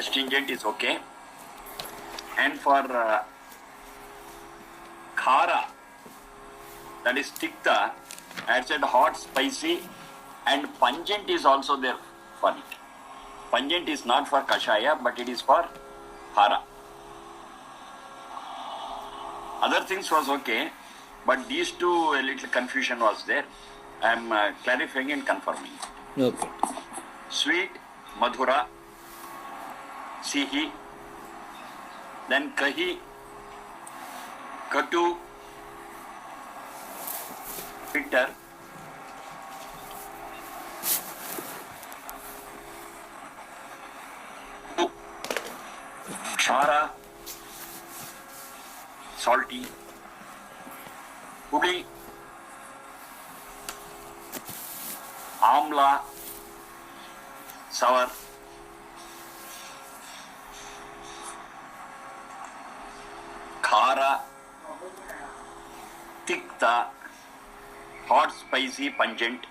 astringent is okay. And for khara, that is tikta, I said hot, spicy, and pungent is also there for it. Pungent is not for kashaya, but it is for hara. Other things was okay, but these two, a little confusion was there. I am clarifying and confirming. Okay. Sweet, madhura, sihi, then kahi, katu, bitter, khara, salty, pudi, amla, sour, khara, tikta, hot, spicy, pungent,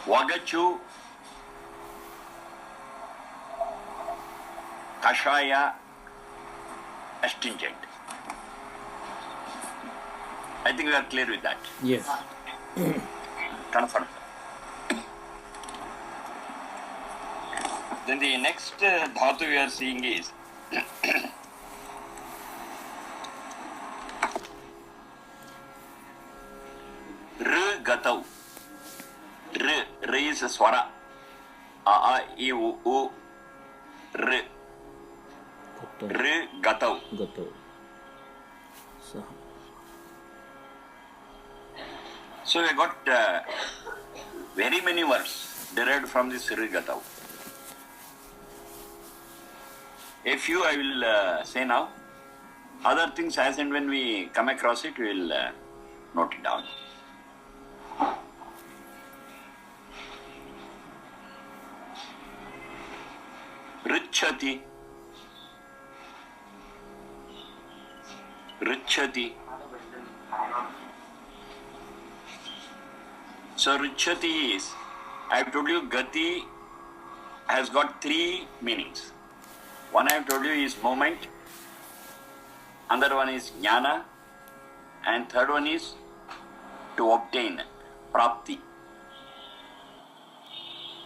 wagachu, kashaya, astringent. I think we are clear with that. Yes. Confirm. Then the next dhatu we are seeing is r gatau. R is a swara. A, I, U, U. R. R gatau. Gato. So, So we got very many words derived from this r gatau. A few I will say now. Other things as and when we come across it, we will note it down. Richati. Richati. So Richati is, I have told you Gati has got three meanings. One I have told you is moment, another one is jnana, and third one is to obtain, prapti.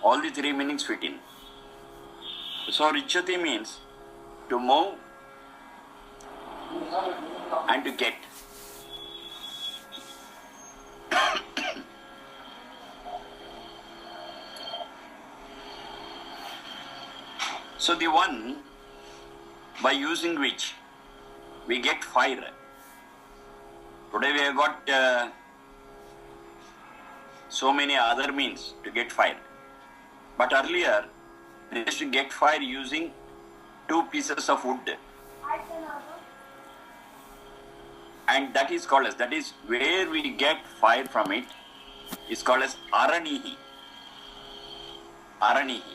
All the three meanings fit in. So Richati means to move and to get. So the one by using which we get fire. Today we have got so many other means to get fire. But earlier we used to get fire using two pieces of wood. And that is called as, that is where we get fire from it, is called as aranihi. Aranihi.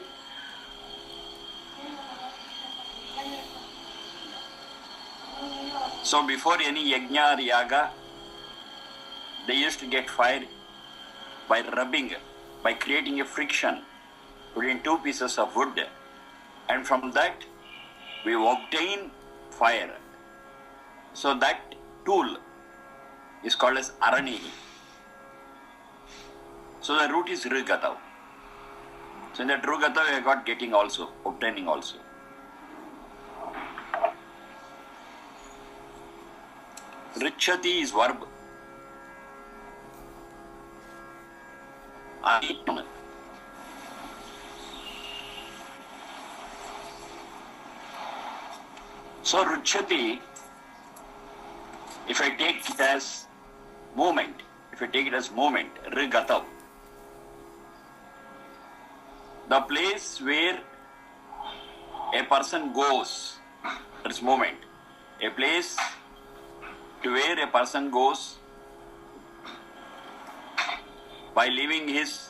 So before any yajna or yaga, they used to get fire by rubbing, by creating a friction between two pieces of wood, and from that we obtain fire. So that tool is called as aranihi. So the root is rugatav. So in that rugatav we have got getting also, obtaining also. Richati is verb. So Richati, if I take it as movement, rigatav, the place where a person goes, that's movement. A place to where a person goes by leaving his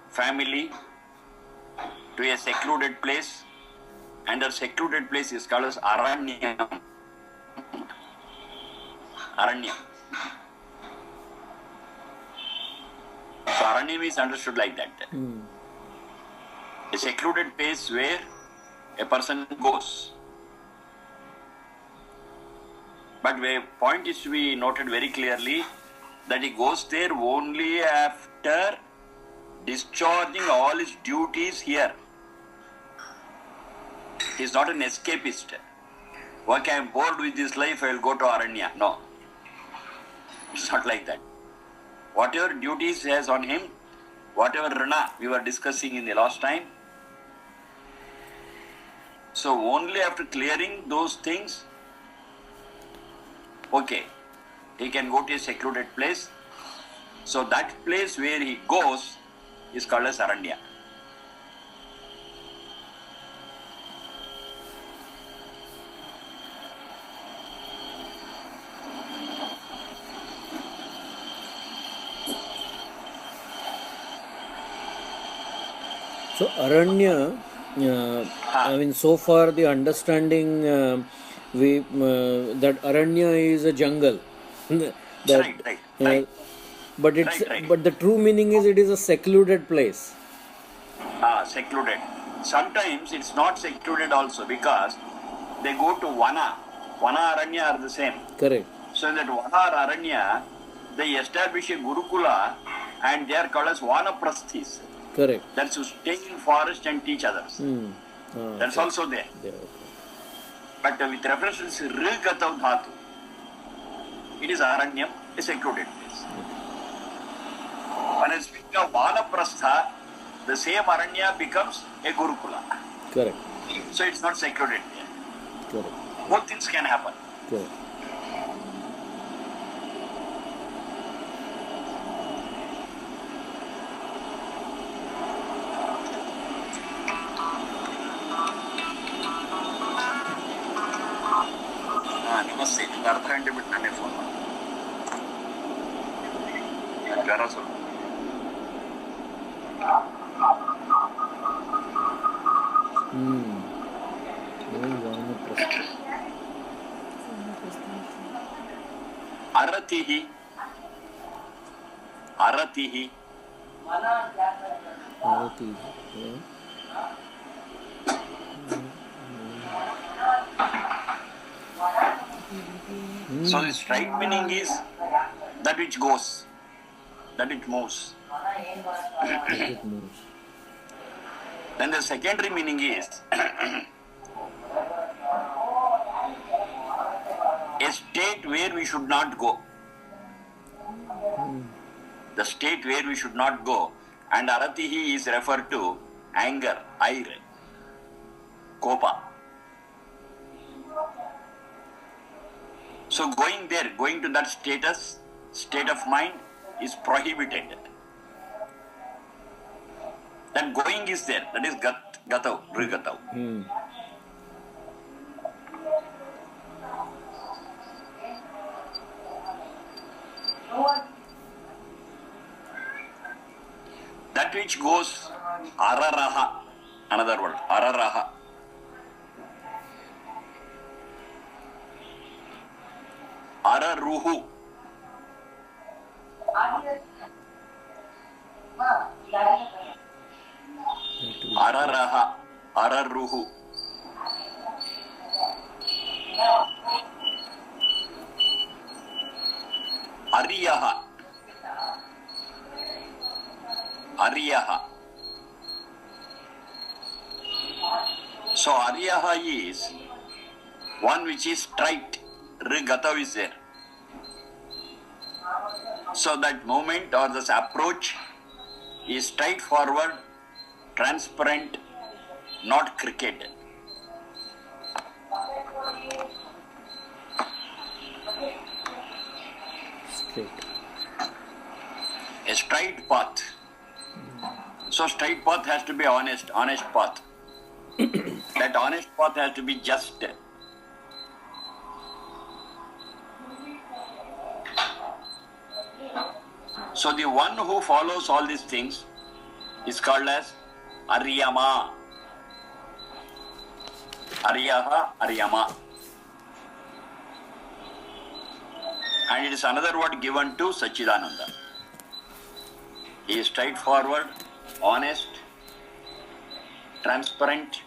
family to a secluded place, and the secluded place is called as aranyam. Aranyam. So aranyam is understood like that. A secluded place where a person goes. But the point is to be noted very clearly that he goes there only after discharging all his duties here. He is not an escapist. Okay, I am bored with this life, I will go to Aranya. No. It's not like that. Whatever duties he has on him, whatever Rana we were discussing in the last time, so only after clearing those things, okay, he can go to a secluded place. So that place where he goes is called as Aranya. So Aranya, I mean, so far the understanding that Aranya is a jungle. That, Right. but it's Right. but the true meaning is it is a secluded place. Secluded. Sometimes it's not secluded also because they go to Vana. Vana Aranya are the same. Correct. So in that Vana or Aranya, they establish a Gurukula and they are called as Vanaprasthis. Correct. That's to stay in forest and teach others. That's also there. Yeah, okay. But with reference to this Rigatav Dhatu, it is Aranyam, a secluded place. When I speak of Vanaprastha, the same Aranya becomes a Gurukula. Correct. So it's not secluded there. Correct. Both things can happen. Correct. ನಮಸ್ತೆ ನಿಮ್ಗೆ ಅರ್ಧ ಗಂಟೆ ಬಿಟ್ಟು ನಾನೇ phone ಮಾಡಿ ಜ್ವರ ಸ್ವಲ್ಪ ಅರತಿಹಿ ಅರತಿಹಿ So the straight meaning is that which goes, that which moves. Then the secondary meaning is a state where we should not go. The state where we should not go. And aratihi is referred to anger, ire, kopa. So going there, going to that state of mind is prohibited. That going is there, that is gatav, rigatav. That which goes araraha, another word, araraha. Araruhu. Araraha. Araruhu. Ariyaha. Ariyaha. So Ariyaha is one which is straight. Rigatav is there. So that movement or this approach is straightforward, transparent, not crooked. Straight. A straight path. So straight path has to be honest path. That honest path has to be just. So the one who follows all these things is called as Ariyama. Ariyaha, Ariyama. And it is another word given to Sachidananda. He is straightforward, honest, transparent,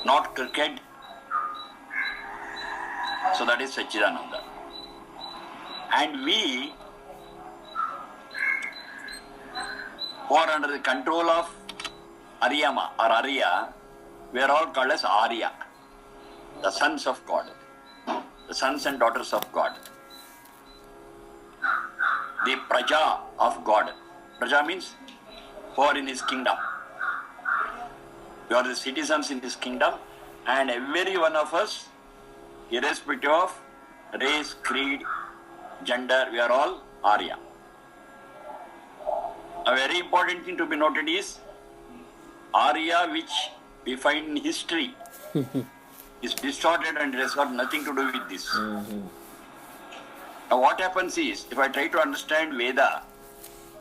not crooked. So that is Satchidananda. And we who are under the control of Aryama or Arya, we are all called as Arya, the sons of God, the sons and daughters of God, the Praja of God. Praja means who are in His kingdom. We are the citizens in His kingdom, and every one of us, irrespective of race, creed, gender, we are all Arya. A very important thing to be noted is Arya, which we find in history, is distorted and it has got nothing to do with this. Now what happens is, if I try to understand Veda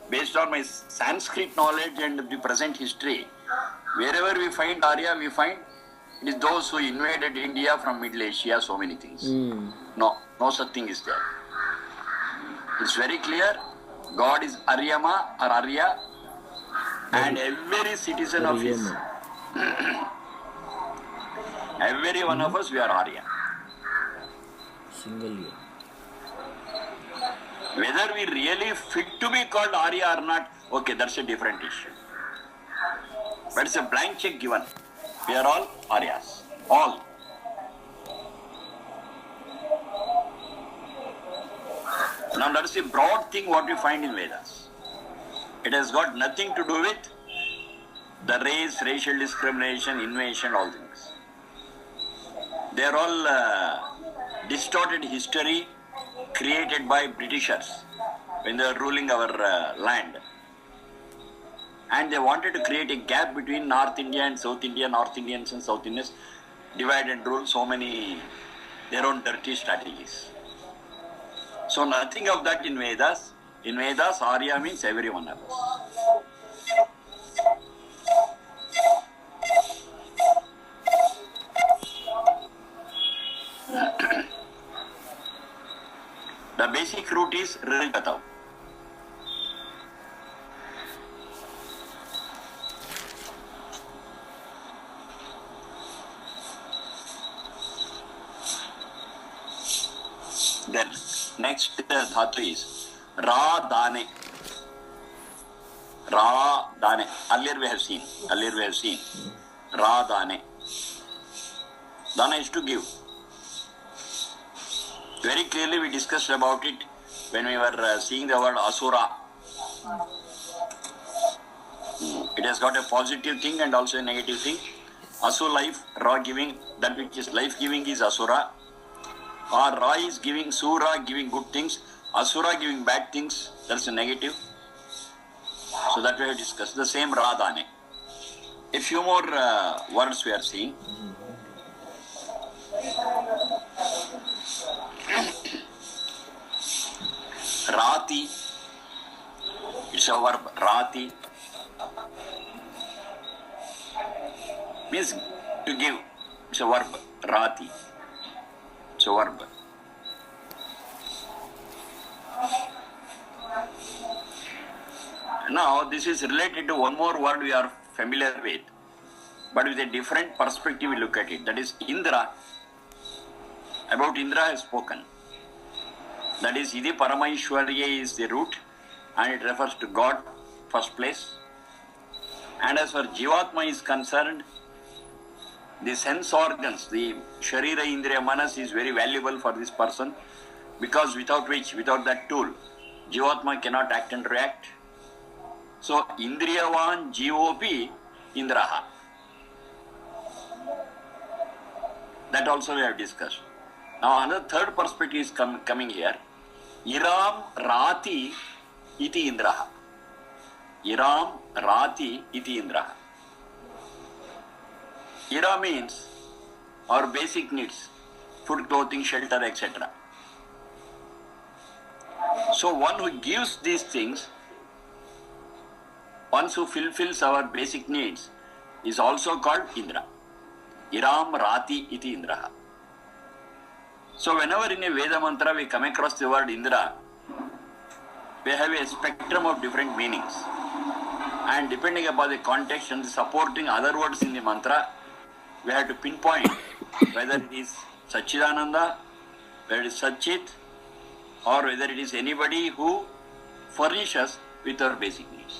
based on my Sanskrit knowledge and the present history, wherever we find Arya, we find it is those who invaded India from Middle Asia, so many things. No such thing is there. It's very clear, God is Aryama or Arya, and every citizen of His, every one of us, we are Arya. Single year. Whether we really fit to be called Arya or not, okay, that's a different issue. But it's a blank check given. We are all Aryas. All. Now that is a broad thing what we find in Vedas. It has got nothing to do with the race, racial discrimination, invasion, all things. They are all distorted history created by Britishers when they were ruling our land. And they wanted to create a gap between North India and South India, North Indians and South Indians, divide and rule, so many their own dirty strategies. So nothing of that in Vedas. In Vedas, Arya means every one of us. The basic root is Ririgatav. Then next dhatu is Ra Dane. Ra Dane. Earlier we have seen. Ra Dane. Dana is to give. Very clearly we discussed about it when we were seeing the word Asura. It has got a positive thing and also a negative thing. Asu life, Ra giving, that which is life giving is Asura. Or Ra is giving, Sura giving good things, Asura giving bad things, that's a negative. So that we have discussed. The same Ra Dane. A few more words we are seeing. Rati, it's a verb, Rati, means to give, it's a verb, Rati, it's a verb. Now this is related to one more word we are familiar with, but with a different perspective we look at it, that is Indra. About Indra I have spoken. That is, Idi Paramaishwarya is the root and it refers to God, first place. And as far as Jivatma is concerned, the sense organs, the Sharira Indriya Manas is very valuable for this person, because without that tool, Jivatma cannot act and react. So, Indriyavan Jivopi Indraha. That also we have discussed. Now another third perspective is coming here. Iram Rati iti Indraha. Iram Rati iti Indraha. Ira means our basic needs, food, clothing, shelter, etc. So one who gives these things, one who fulfills our basic needs, is also called Indra. Iram Rati iti Indraha. So whenever in a Veda mantra we come across the word Indra, we have a spectrum of different meanings. And depending upon the context and the supporting other words in the mantra, we have to pinpoint whether it is Satchidananda, whether it is Satchit, or whether it is anybody who furnishes us with our basic needs,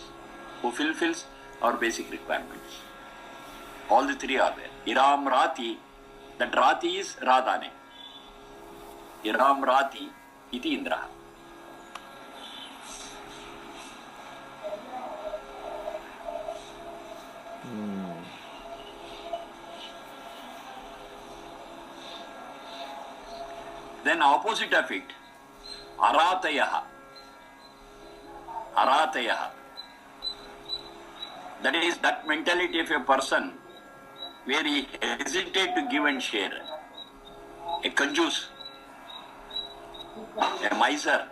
who fulfills our basic requirements. All the three are there. Iram Rati, that Rati is Radhane. Iram Rati iti Indraha. Then opposite of it, Aratayaha. Aratayaha. That is that mentality of a person where he hesitates to give and share. A conjuse, a miser.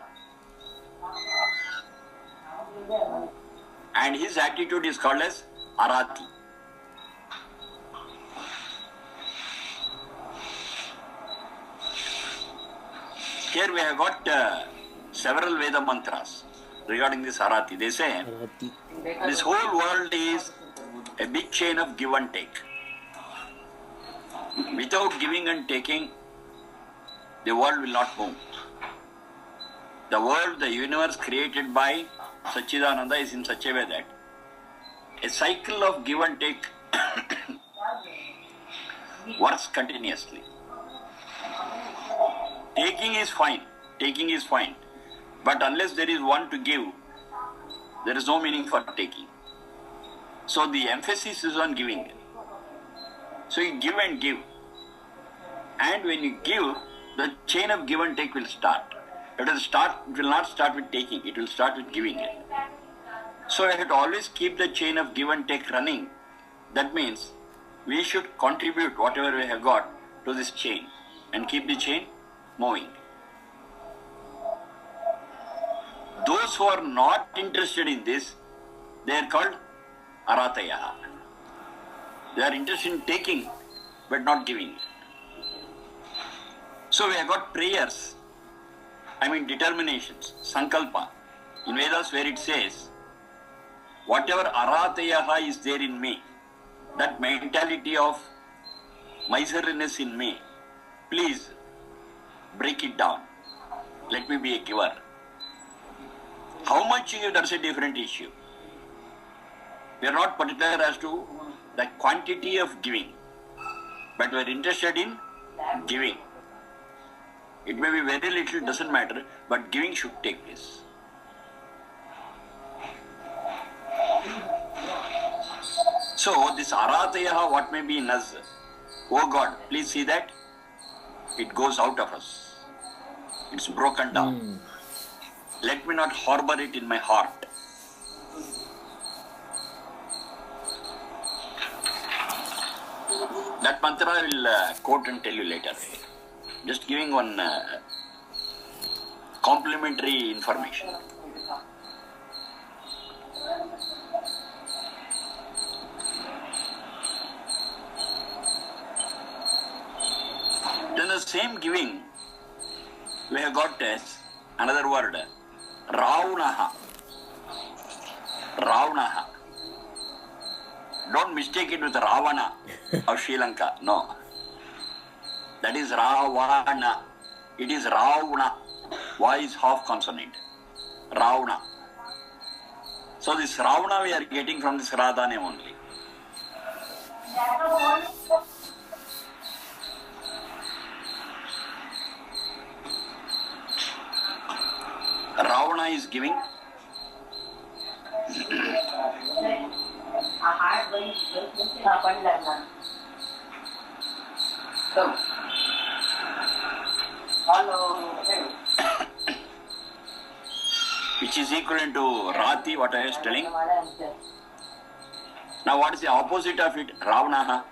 And his attitude is called as Arati. Here we have got several Veda mantras regarding this Arati. They say this whole world is a big chain of give and take. Without giving and taking, the world will not move. The world, the universe created by Satchidananda is in such a way that a cycle of give and take works continuously. Taking is fine, but unless there is one to give, there is no meaning for taking. So the emphasis is on giving. So you give and give. And when you give, the chain of give and take will start. It will not start with taking, it will start with giving. So I have to always keep the chain of give and take running. That means we should contribute whatever we have got to this chain and keep the chain moving. Those who are not interested in this, they are called Aratayaha. They are interested in taking but not giving. So we have got prayers, determinations, sankalpa. In Vedas where it says, whatever Aratayaha is there in me, that mentality of miserliness in me, please break it down. Let me be a giver. How much you give, that's a different issue. We are not particular as to the quantity of giving, but we are interested in giving. It may be very little, doesn't matter, but giving should take place. So this Aratayaha, what may be in us, oh God, please see that it goes out of us. It's broken down. Let me not harbor it in my heart. That mantra I will quote and tell you later. Just giving one complimentary information. Then the same giving, we have got as another word, Raunaha. Raunaha. Don't mistake it with Ravana of Sri Lanka. No. That is Ravana. It is Ravana. Y is half consonant. Ravana. So this Ravana we are getting from this Radha name only. Ravana is giving. Which is equivalent to Rati, what I was telling. Now what is the opposite of it? Ravanaha.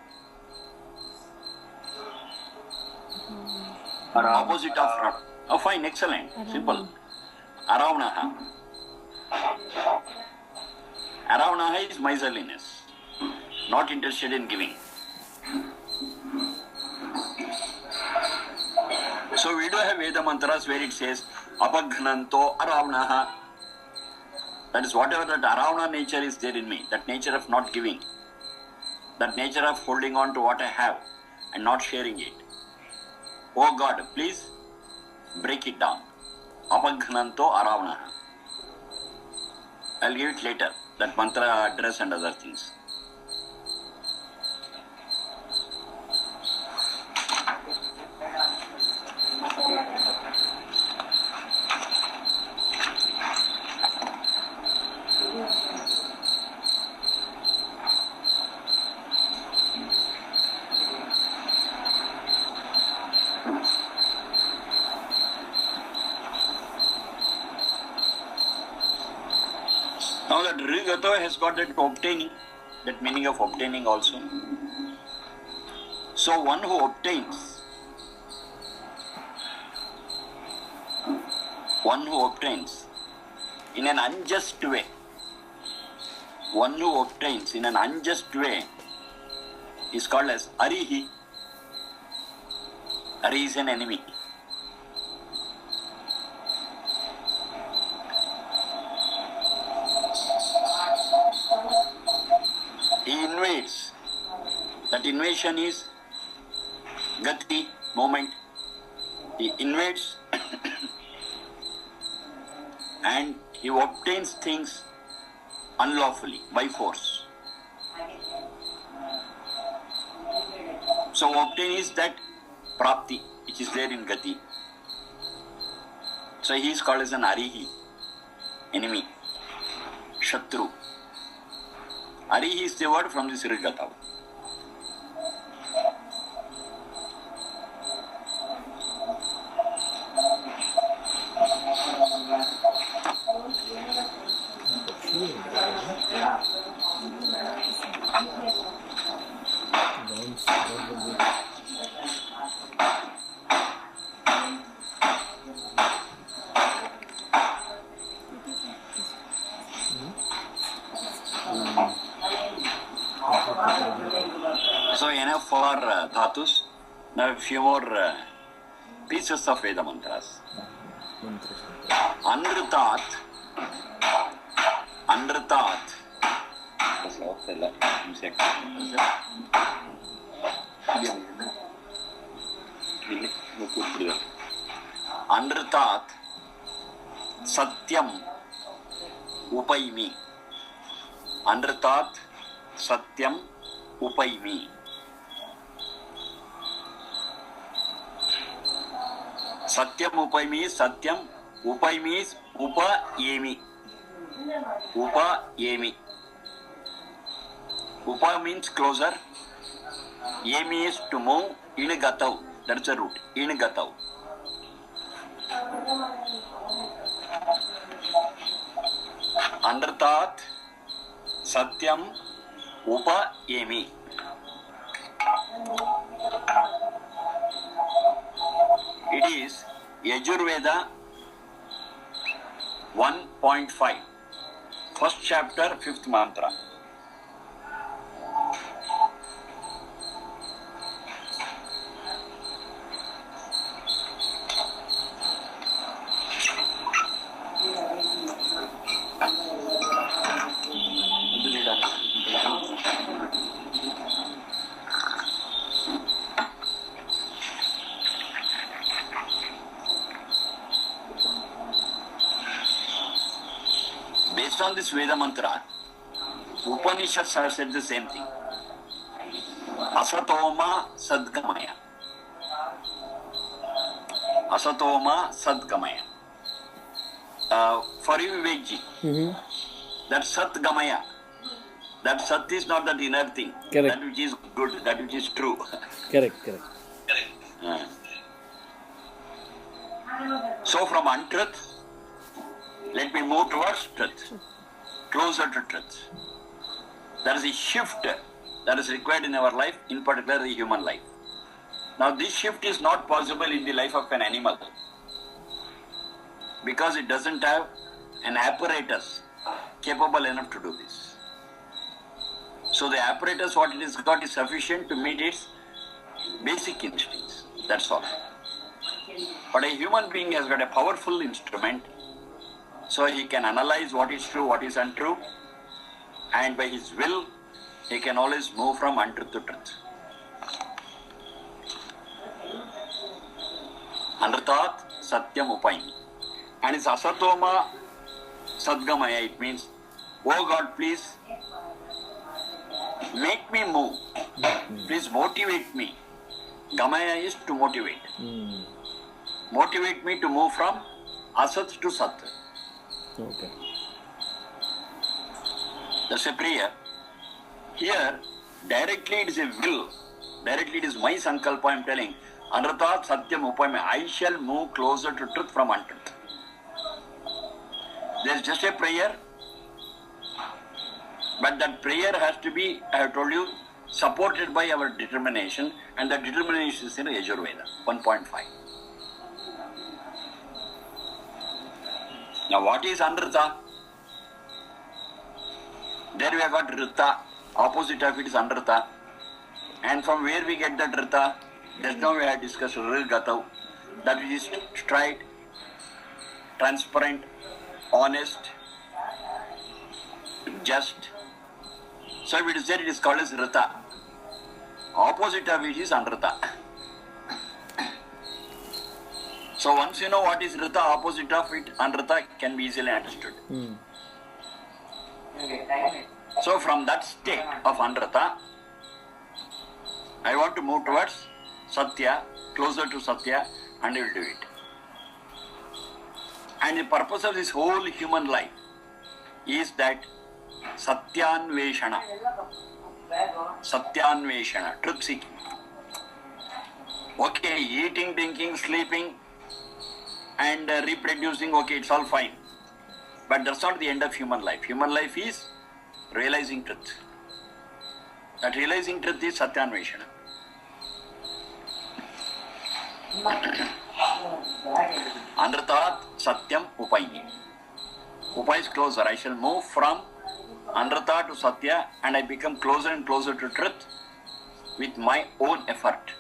Or opposite of Ravana. Oh fine, excellent, simple. Aravanaha. Aravanaha is miserliness, not interested in giving. So we do have Veda mantras where it says Apaghananto Aravanaha. That is whatever that Aravana nature is there in me, that nature of not giving, that nature of holding on to what I have and not sharing it. Oh God, please break it down. Apaghananto Aravana. I'll give it later, that mantra address and other things. Now that Rigato has got that obtaining, that meaning of obtaining also. So one who obtains in an unjust way, is called as Arihi. Ari is an enemy. He invades. That invasion is Gati, moment. He invades and he obtains things unlawfully, by force. So obtain is that Prapti, which is there in Gati. So he is called as an Arihi, enemy, Shatru. Arihi is the word from this Rigata. So enough for Dhatus. Now a few more pieces of Veda mantras. Anritat. Anritat Satyam Upaimi. Anritat Satyam Upaimi. Satyam Upaimi is Satyam. Upaimi is Upayemi. Upayemi. Upa means closer. Yemi is to move. Inigatau. That's the root. Inigatau. Andartat Satyam Upayemi. It is Yajurveda 1.5. First chapter, 5th mantra. Based on this Veda mantra, Upanishads have said the same thing. Asatoma Sadgamaya. Asatoma Sadgamaya. For you, Vivekji, that Satgamaya, that Sat is not that inner thing. Correct. That which is good, that which is true. Correct. So from untruth, let me move towards truth, closer to truth. There is a shift that is required in our life, in particular the human life. Now this shift is not possible in the life of an animal because it doesn't have an apparatus capable enough to do this. So the apparatus what it has got is sufficient to meet its basic instincts, that's all. But a human being has got a powerful instrument So he can analyze what is true, what is untrue, and by his will, he can always move from untruth to truth. Anarthat satyam upayami. And it's asatoma sadgamaya. It means, oh God, please make me move. Please motivate me. Gamaya is to motivate. Motivate me to move from asat to sat. Okay. That's a prayer. Here, directly it is a will. Directly it is my sankalpa I am telling. Anarthat satyam upayami. I shall move closer to truth from untruth. There is just a prayer. But that prayer has to be, I have told you, supported by our determination. And that determination is in Yajurveda, 1.5. Now what is Anrita? There we have got Rita. Opposite of it is Anrita. And from where we get that Rita? Just now we have discussed Rirgatav. That is straight, transparent, honest, just. So if it is there, it is called as Rita. Opposite of it is Anrita. So once you know what is Rita, opposite of it, Anrita can be easily understood. So from that state of Anrita, I want to move towards Satya, closer to Satya, and I will do it. And the purpose of this whole human life is that Satyanveshana, truth seeking. Okay, eating, drinking, sleeping, and reproducing, okay, it's all fine. But that's not the end of human life. Human life is realizing truth. That realizing truth is Satyanveshana. Anarthat satyam upayami. Upay is closer. I shall move from Anartha to Satya and I become closer and closer to truth with my own effort.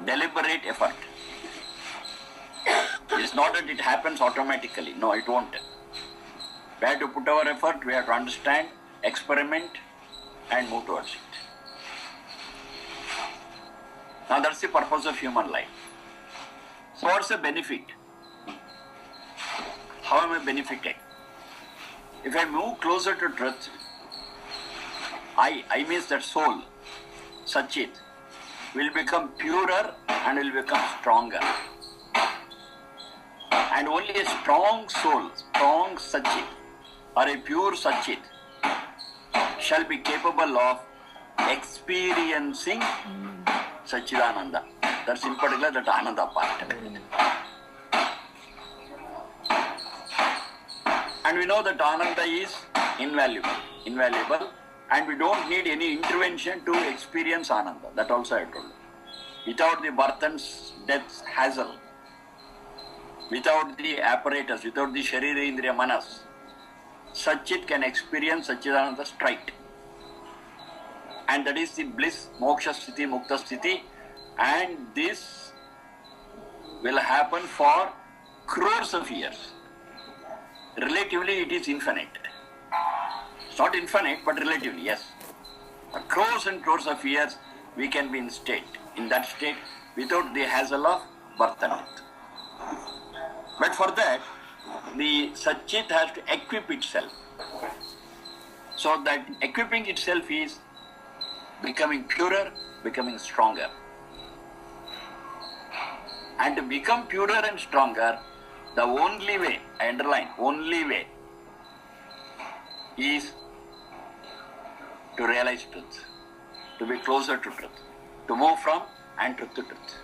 Deliberate effort. It's not that it happens automatically. No, it won't. We have to put our effort, we have to understand, experiment, and move towards it. Now that's the purpose of human life. So what's the benefit? How am I benefited? If I move closer to truth, I means that soul, Satchit, will become purer and will become stronger. And only a strong soul, strong Satchit, or a pure Satchit, shall be capable of experiencing Satchidananda. That's in particular that Ananda part. And we know that Ananda is invaluable, and we don't need any intervention to experience Ananda. That also I told you. Without the birth and death hassle, without the apparatus, without the Sharira Indriya Manas, Satchit can experience Satchidananda straight. And that is the bliss, moksha sthiti, mukta sthiti, and this will happen for crores of years. Relatively it is infinite. It's not infinite, but relatively, yes. For crores and crores of years we can be in that state without the hassle of birth and death. But for that, the Satchit has to equip itself. So that equipping itself is becoming purer, becoming stronger. And to become purer and stronger, the only way, I underline, only way, is to realize truth, to be closer to truth, to move from untruth to truth.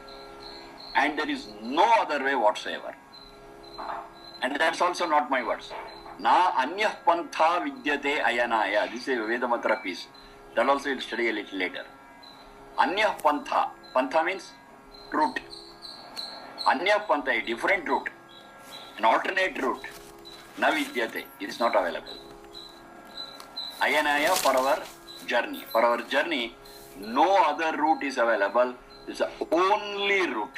And there is no other way whatsoever. And that's also not my words. Na anyah pantha vidyate ayanaya. This is a Veda mantra piece. That also we'll study a little later. Anyah pantha. Pantha means route. Anyah pantha, a different route, an alternate route. Na vidyate. It is not available. Ayanaya for our journey. For our journey, no other route is available. It's the only route.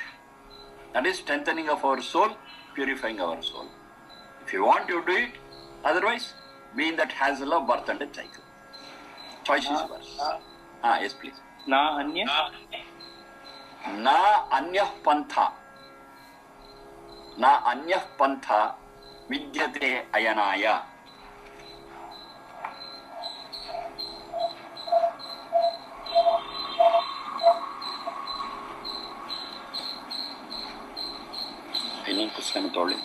That is strengthening of our soul, purifying our soul. If you want, you do it. Otherwise, be in that hassle of birth and death cycle. Choice is yours. Yes, please. Na anya? Na anya pantha. Na anya pantha vidyate ayanaya. ಇನ್ನೊಂದು ಪುಸ್ತಕ ತಗೊಳ್ಳಿ.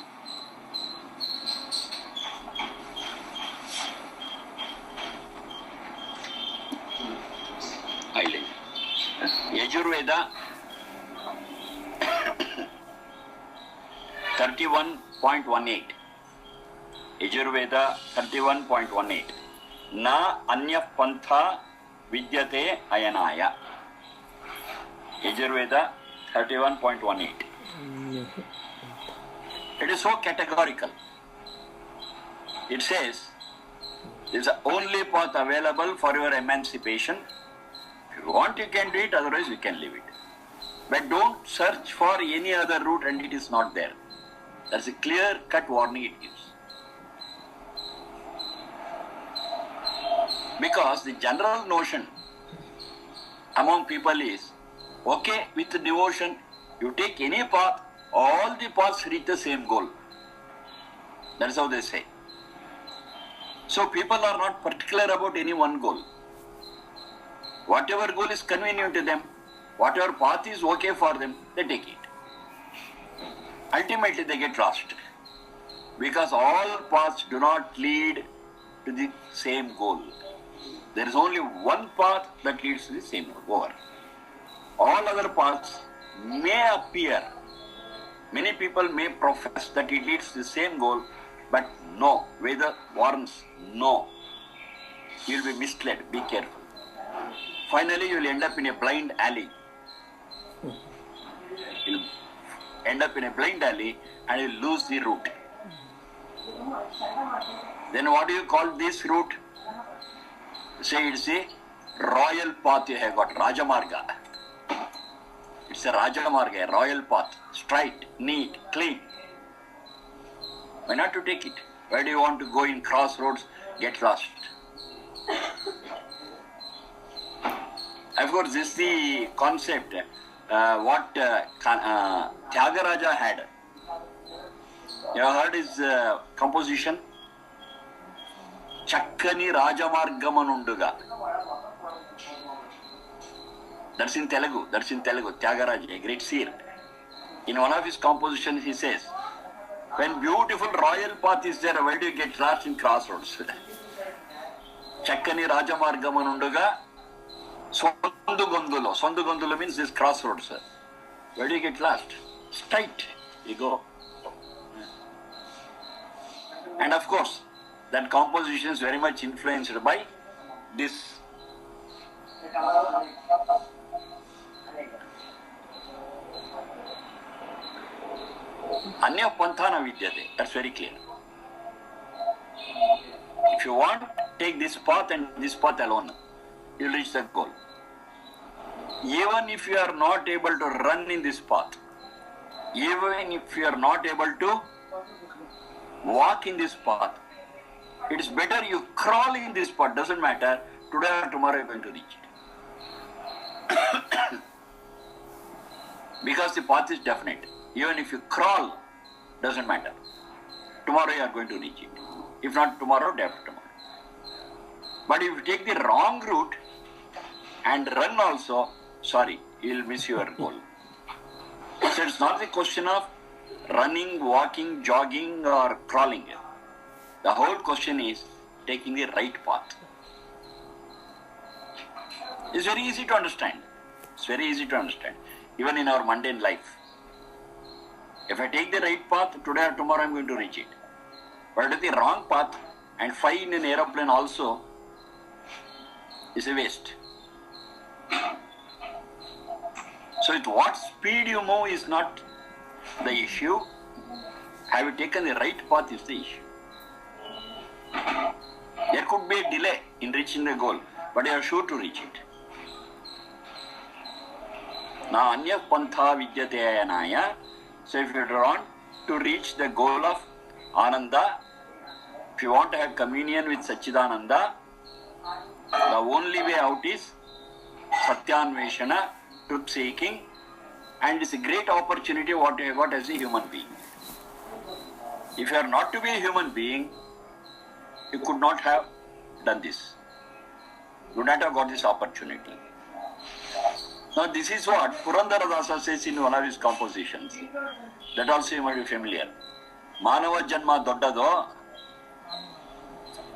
ಇಲ್ಲಿ ಯಜುರ್ವೇದ 31.18. ಯಜುರ್ವೇದ 31.18. ನ ಅನ್ಯ ಪಂಥ ವಿದ್ಯತೆ ಅಯನಾಯ. Yajurveda 31.18. It is so categorical. It says, this is the only path available for your emancipation. If you want, you can do it, otherwise you can leave it. But don't search for any other route and it is not there. That's a clear-cut warning it gives. Because the general notion among people is, okay, with devotion, you take any path, all the paths reach the same goal. That's how they say. So people are not particular about any one goal. Whatever goal is convenient to them, whatever path is okay for them, they take it. Ultimately they get lost. Because all paths do not lead to the same goal. There is only one path that leads to the same goal. Over. All other paths may appear. Many people may profess that it leads to the same goal, but no. Vedas warns, no. You will be misled. Be careful. Finally, you will end up in a blind alley. You will end up in a blind alley and you will lose the route. Then what do you call this route? Say it's a royal path you have got, Rajamarga. It's a Rajamarga, a royal path, straight, neat, clean. Why not to take it? Why do you want to go in crossroads, get lost? Of course, this is the concept, what Tyagaraja had. You have heard his composition? Chakkani Rajamargamanunduga. That's in Telugu, Tyagaraja, a great seer. In one of his compositions he says, when beautiful royal path is there, why do you get lost in crossroads? Chakkani Rajamargamanunduga, Sondugondulo. Sondugondulo means this crossroads. Where do you get lost? Straight, you go. And of course, that composition is very much influenced by this. Anya panthana vidyate. That's very clear. If you want, take this path and this path alone. You'll reach the goal. Even if you are not able to run in this path, even if you are not able to walk in this path, it is better you crawl in this path. Doesn't matter. Today or tomorrow you are going to reach it. Because the path is definite. Even if you crawl, doesn't matter. Tomorrow you are going to reach it. If not tomorrow, day after tomorrow. But if you take the wrong route and run also, sorry, you will miss your goal. So it's not the question of running, walking, jogging or crawling. The whole question is taking the right path. It's very easy to understand. It's very easy to understand. Even in our mundane life. If I take the right path, today or tomorrow I'm going to reach it. But if the wrong path and fly in an aeroplane also is a waste. So at what speed you move is not the issue. Have you taken the right path is the issue. There could be a delay in reaching the goal, but you are sure to reach it. Na anya pantha vidyate ayanaya So if you want to reach the goal of Ananda, if you want to have communion with Satchidananda, the only way out is Satyanveshana, truth seeking, and it's a great opportunity what you have got as a human being. If you are not to be a human being, you could not have done this. You would not have got this opportunity. Now this is what Purandara Dasa says in one of his compositions. That also you might be familiar. Manava Janma Doddado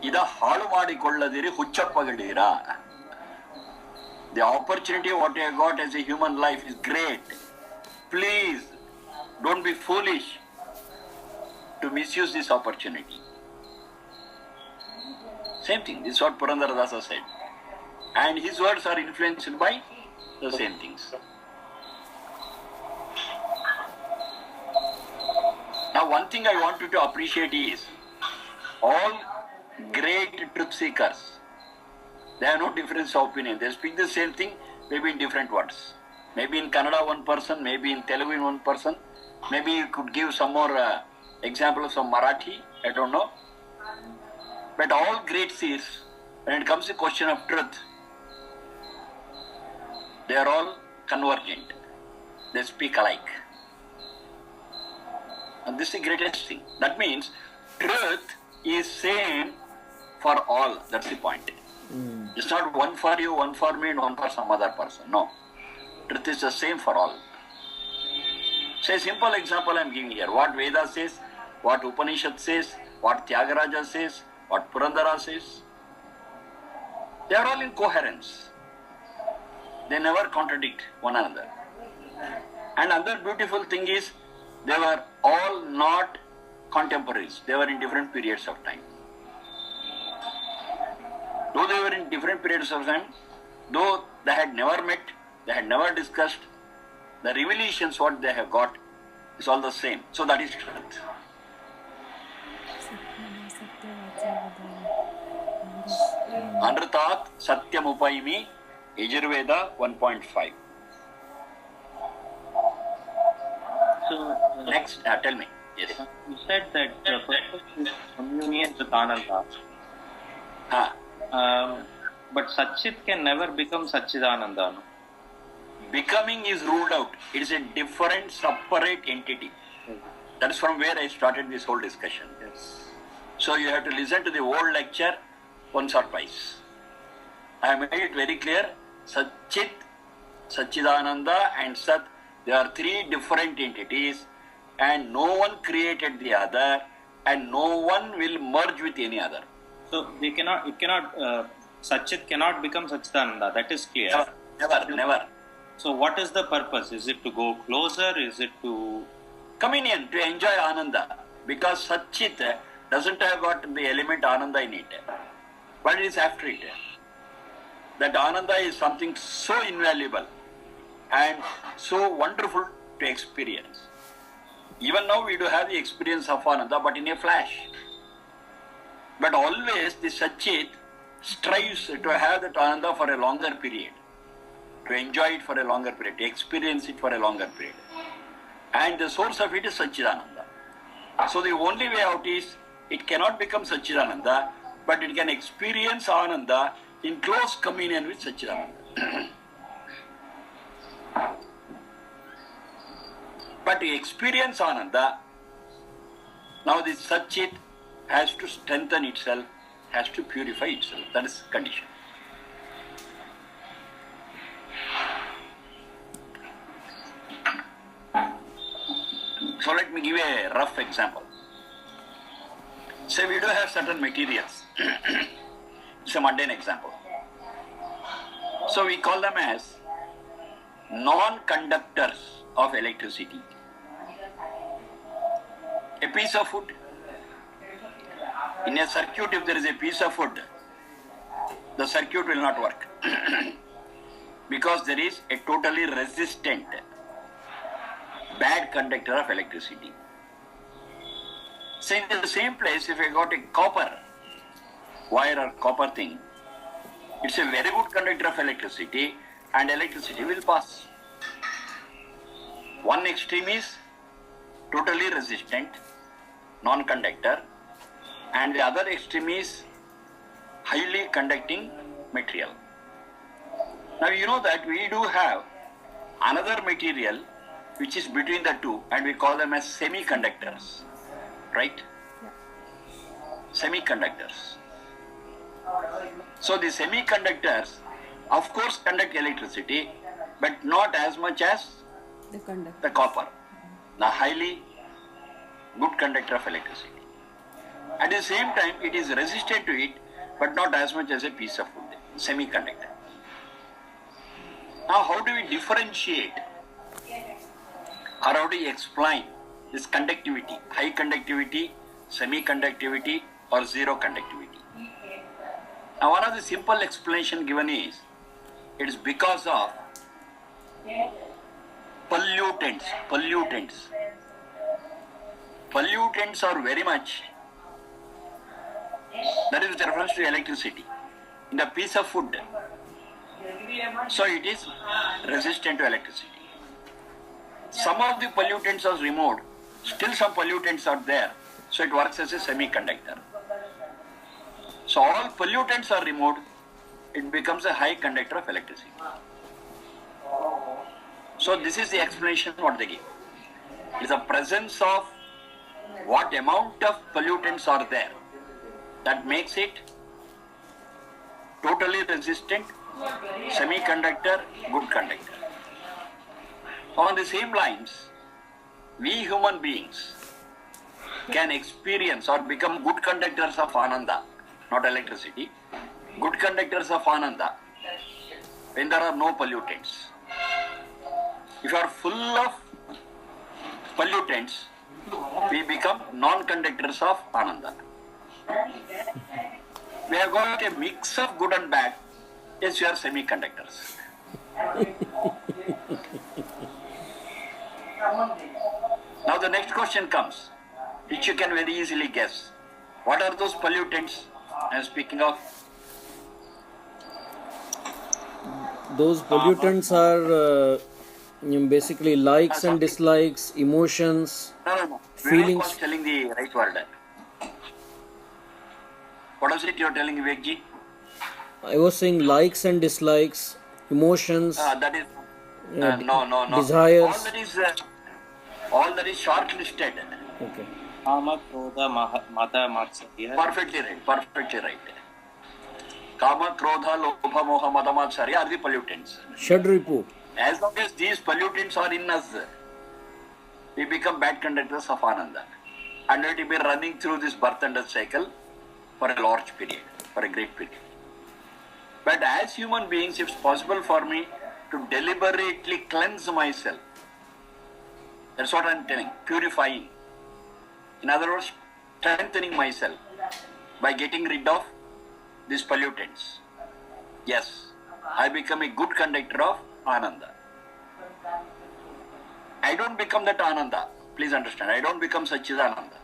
Ida Halu Madikolladiri Huchappagadira. The opportunity what you have got as a human life is great. Please don't be foolish to misuse this opportunity. Same thing, this is what Purandara Dasa said. And his words are influenced by the same things. Now one thing I want you to appreciate is, all great truth seekers, they have no difference of opinion. They speak the same thing, maybe in different words. Maybe in Kannada one person, maybe in Telugu in one person. Maybe you could give some more examples of Marathi, I don't know. But all great seers, when it comes to question of truth, they are all convergent. They speak alike. And this is the greatest thing. That means truth is same for all. That's the point. It's not one for you, one for me, and one for some other person. No. Truth is the same for all. So a simple example I am giving here. What Vedas says, what Upanishad says, what Tyagaraja says, what Purandara says. They are all in coherence. They never contradict one another. And another beautiful thing is, they were all not contemporaries. They were in different periods of time. Though they were in different periods of time, though they had never met, they had never discussed, the revelations what they have got is all the same. So that is truth. Anratat Satyam Upaimi, Yajurveda 1.5. So, Next, tell me. Yes. You said that the purpose is communion with Ananda. But Satchit can never become Satchidananda. No? Becoming is ruled out. It is a different, separate entity. That is from where I started this whole discussion. Yes. So you have to listen to the whole lecture once or twice. I have made it very clear. Satchit, Satchidananda and Sat, they are three different entities, and no one created the other, and no one will merge with any other. So Satchit cannot become Satchidananda. That is clear. Never. So what is the purpose? Is it to go closer? Is it to communion, to enjoy Ananda? Because Satchit doesn't have got the element Ananda in it, but it is after it. That Ananda is something so invaluable and so wonderful to experience. Even now we do have the experience of Ananda, but in a flash. But always the Satchit strives to have that Ananda for a longer period, to enjoy it for a longer period, to experience it for a longer period. And the source of it is Satchidananda. So the only way out is, it cannot become Satchidananda, but it can experience Ananda in close communion with Satchidananda. But to experience Ananda, now this Satchit has to strengthen itself, has to purify itself. That is the condition. So let me give a rough example. Say we do have certain materials. It's a mundane example. So we call them as non-conductors of electricity. A piece of wood. In a circuit, if there is a piece of wood, the circuit will not work. Because there is a totally resistant, bad conductor of electricity. So in the same place, if I got a copper wire or copper thing, it's a very good conductor of electricity, and electricity will pass. One extreme is totally resistant, non-conductor, and the other extreme is highly conducting material. Now you know that we do have another material which is between the two, and we call them as semiconductors, right? Semiconductors. So the semiconductors, of course, conduct electricity, but not as much as the copper, the highly good conductor of electricity. At the same time, it is resistant to it, but not as much as a piece of wood, semiconductor. Now, how do we differentiate or how do we explain this conductivity, high conductivity, semi-conductivity or zero conductivity? Now, one of the simple explanation given is, it is because of pollutants. Pollutants are very much, that is with reference to electricity, in the piece of wood. So it is resistant to electricity. Some of the pollutants are removed, still some pollutants are there, so it works as a semiconductor. So all pollutants are removed, it becomes a high conductor of electricity. So this is the explanation what they give. It is the presence of what amount of pollutants are there that makes it totally resistant, semiconductor, good conductor. On the same lines, we human beings can experience or become good conductors of Ananda, not electricity, good conductors of Ananda when there are no pollutants. If you are full of pollutants, we become non-conductors of Ananda. We have got a mix of good and bad, yes, we are semiconductors. Now the next question comes, which you can very easily guess. What are those pollutants I am speaking of? Those pollutants are basically likes and dislikes, emotions, No. Vivek feelings. was telling the right word. What was it you are telling, Vivekji? I was saying likes and dislikes, emotions, That is no. desires. All that is short-listed. Okay. Kama, Krodha, Mada, Matsarya. Perfectly right. Kama, Krodha, Lobha, Moha, Mada, Matsarya are the pollutants. Shadripu. As long as these pollutants are in us, we become bad conductors of Ananda. And we will be running through this birth and death cycle for a large period, for a great period. But as human beings, if it's possible for me to deliberately cleanse myself, that's what I'm telling, purifying. In other words, strengthening myself by getting rid of these pollutants. Yes, I become a good conductor of Ananda. I don't become that Ananda, please understand, I don't become Satchidananda.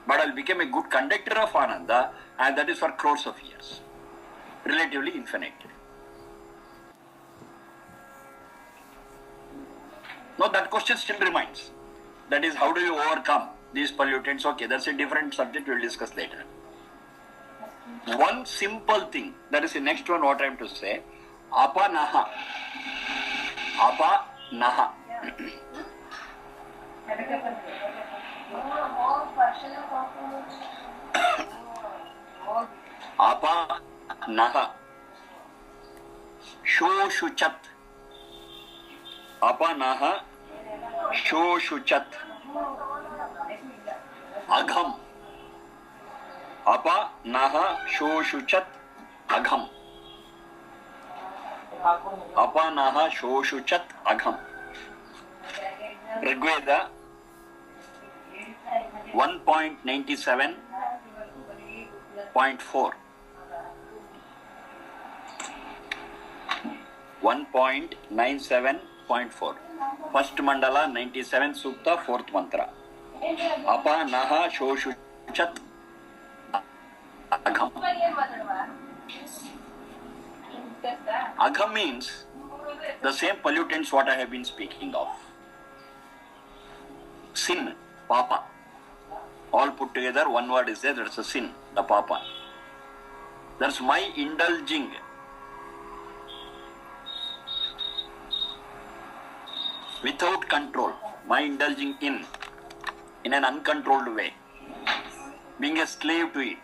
But I'll become a good conductor of Ananda, and that is for crores of years, relatively infinite. Now that question still remains. That is, how do you overcome these pollutants? Okay, that's a different subject, we'll discuss later. One simple thing, that is the next one what I am to say, apanaha. Apanaha. Apanaha. Shoshuchat. Apanaha. Shoshuchat. Agham. Apanaha shoshuchat agham. Apanaha shoshuchat agham. Rigveda 1.97.4. 1.97.4. First mandala 97 sukta, fourth mantra. Apanaha shoshuchat agham. Agham means the same pollutants what I have been speaking of. sin, papa. All put together, one word is there, that's a sin, the papa. That's my indulging. Without control, my indulging in an uncontrolled way, being a slave to it.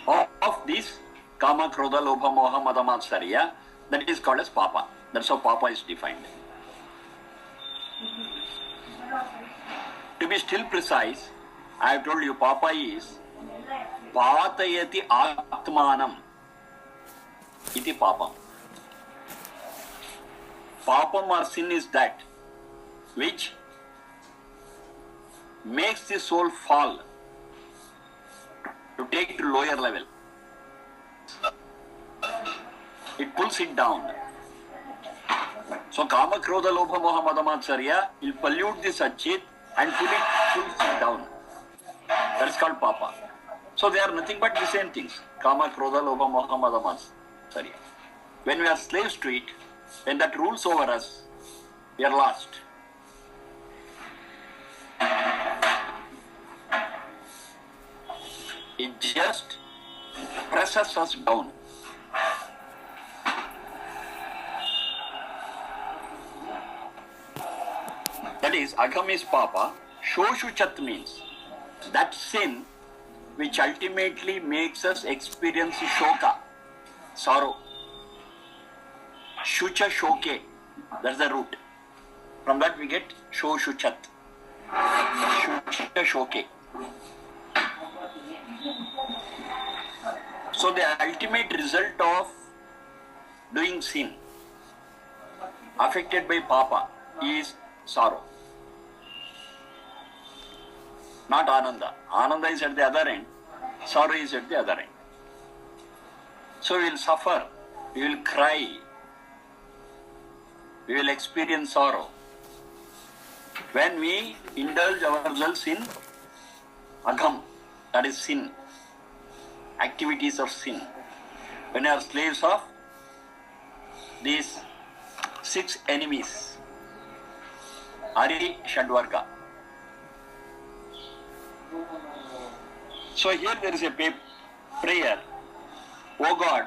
Of this kama, krodha, lobha, moha, mada, matsarya, that is called as papa. That's how papa is defined. To be still precise, I have told you papa is patayati atmanam iti papam. Papam or sin is that which makes the soul fall to take to lower level. It pulls it down. So kama, krodha, lobha, moha, mada, matsarya will pollute the Satchit and pulls it down. That is called papa. So they are nothing but the same things. Kama, krodha, lobha, moha, mada, matsarya. When we are slaves to it, when that rules over us, we are lost. It just presses us down. That is, agam is papa, shoshuchat means that sin which ultimately makes us experience shoka, sorrow. Shucha shoke, that's the root. From that we get shoshuchat. Shucha shoke. So the ultimate result of doing sin, affected by papa, is sorrow. Not ananda. Ananda is at the other end, sorrow is at the other end. So we will suffer, we will cry, we will experience sorrow. When we indulge ourselves in agam, that is sin, activities of sin. When we are slaves of these 6 enemies, Ari Shadvarga. So here there is a prayer. O God,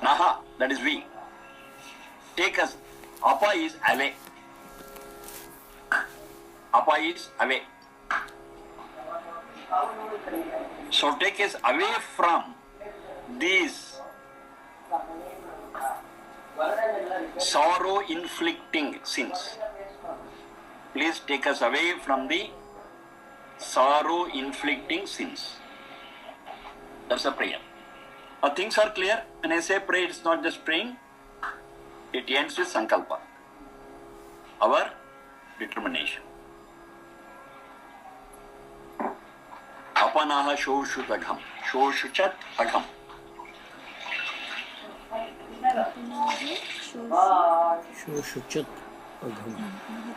Naha, that is we. Take us. Apa is away. Apa is away. So take us away from these sorrow-inflicting sins. Please take us away from the sorrow-inflicting sins. That's a prayer. Now things are clear. When I say pray, it's not just praying. It ends with sankalpa, our determination. Apanaha shoshutagham, shoshuchat agham. Shoshuchat agham.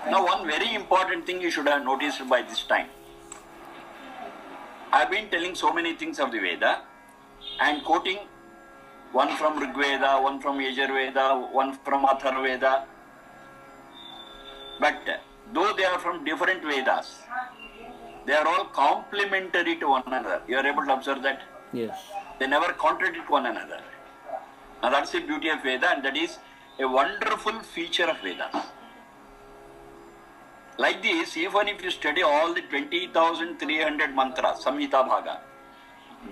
Now one very important thing you should have noticed by this time. I have been telling so many things of the Veda and quoting one from Rig Veda, one from Yajurveda, one from Atharvaveda. But though they are from different Vedas, they are all complementary to one another. You are able to observe that? Yes. They never contradict one another. Now that's the beauty of Veda, and that is a wonderful feature of Vedas. Like this, even if you study all the 20,300 mantras, Samhita Bhaga,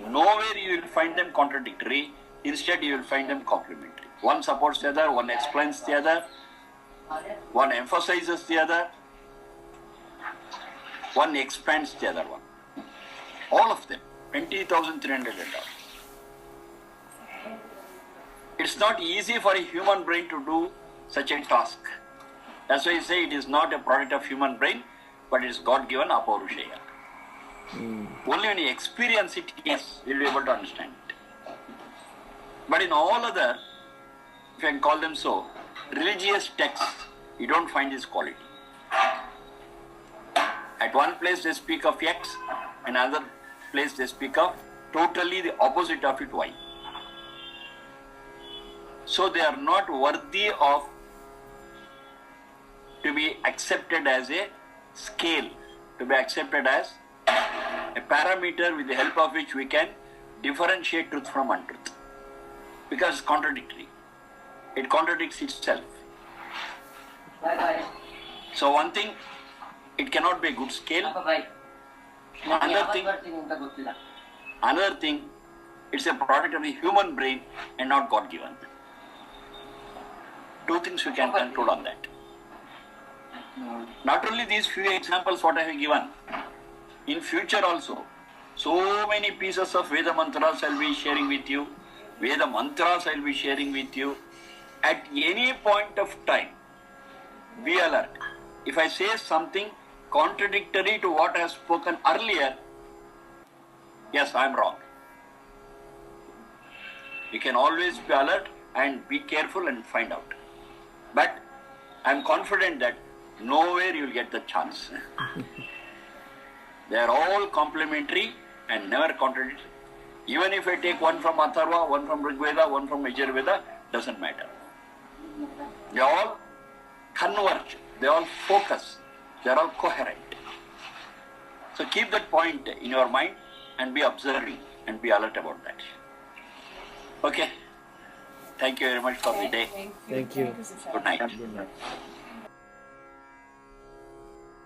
nowhere you will find them contradictory. Instead, you will find them complementary. One supports the other, one explains the other, one emphasizes the other, one expands the other one. All of them, 20,300 and all. It's not easy for a human brain to do such a task. That's why I say it is not a product of human brain, but it is God-given apaurushaya. Only when you experience it, yes, you will be able to understand it. But in all other, if I can call them so, religious texts, you don't find this quality. At one place they speak of X, another place they speak of totally the opposite of it, Y. So they are not worthy of to be accepted as a scale, to be accepted as a parameter with the help of which we can differentiate truth from untruth. Because it's contradictory. It contradicts itself. So one thing, it cannot be a good scale. Another thing, it's a product of the human brain and not God given. Two things we can conclude on that. Not only these few examples what I have given, in future also, so many pieces of Veda mantras I'll be sharing with you. Veda mantras I'll be sharing with you. At any point of time, be alert. If I say something contradictory to what I have spoken earlier, yes, I am wrong. You can always be alert and be careful and find out. But I am confident that nowhere you will get the chance. They are all complementary and never contradictory. Even if I take one from Atharva, one from Rigveda, one from Yajurveda, doesn't matter. They all converge, they all focus, they are all coherent. So keep that point in your mind and be observing and be alert about that. Okay. Thank you very much for the day. Thank you. Good night. Good night.